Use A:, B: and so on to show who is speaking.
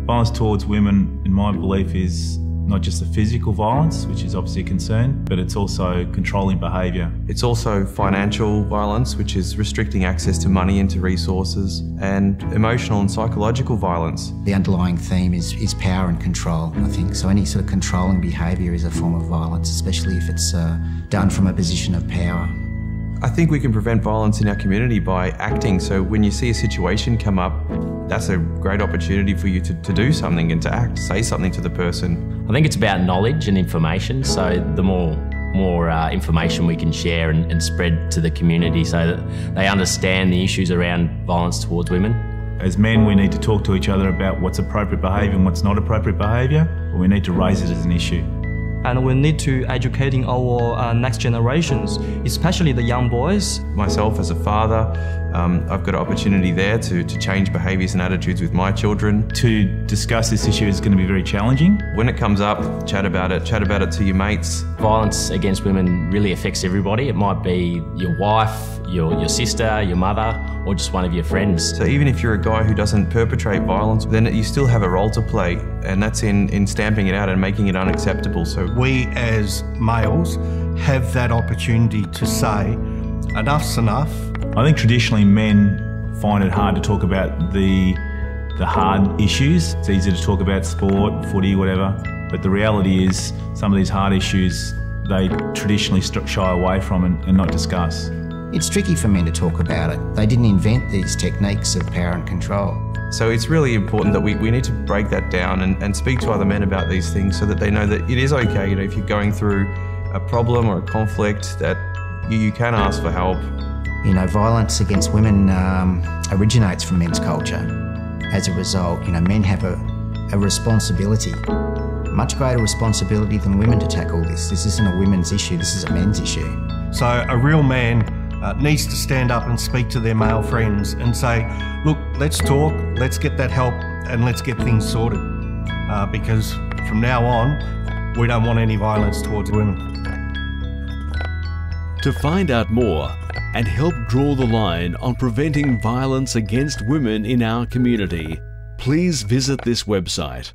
A: Violence towards women, in my belief, is not just the physical violence, which is obviously a concern, but it's also controlling behaviour.
B: It's also financial violence, which is restricting access to money and to resources, and emotional and psychological violence.
C: The underlying theme is power and control, I think. So any sort of controlling behaviour is a form of violence, especially if it's done from a position of power.
B: I think we can prevent violence in our community by acting. So when you see a situation come up, that's a great opportunity for you to do something and to act, say something to the person.
D: I think it's about knowledge and information. So the more information we can share and spread to the community so that they understand the issues around violence towards women.
A: As men, we need to talk to each other about what's appropriate behaviour and what's not appropriate behaviour. We need to raise it as an issue.
E: And we need to educating our next generations, especially the young boys.
B: Myself as a father, I've got an opportunity there to change behaviours and attitudes with my children.
A: To discuss this issue is going to be very challenging.
B: When it comes up, chat about it to your mates.
D: Violence against women really affects everybody. It might be your wife, your sister, your mother, or just one of your friends.
B: So even if you're a guy who doesn't perpetrate violence, then you still have a role to play, and that's in stamping it out and making it unacceptable. So
F: we as males have that opportunity to say, enough's enough.
A: I think traditionally men find it hard to talk about the hard issues. It's easy to talk about sport, footy, whatever, but the reality is some of these hard issues they traditionally shy away from and not discuss.
C: It's tricky for men to talk about it. They didn't invent these techniques of power and control.
B: So it's really important that we need to break that down and speak to other men about these things so that they know that it is okay, you know, if you're going through a problem or a conflict, that you can ask for help.
C: You know, violence against women originates from men's culture. As a result, you know, men have a responsibility, much greater responsibility than women to tackle this. This isn't a women's issue, this is a men's issue.
F: So a real man needs to stand up and speak to their male friends and say, look, let's talk, let's get that help and let's get things sorted. Because from now on, we don't want any violence towards women.
G: To find out more and help draw the line on preventing violence against women in our community, please visit this website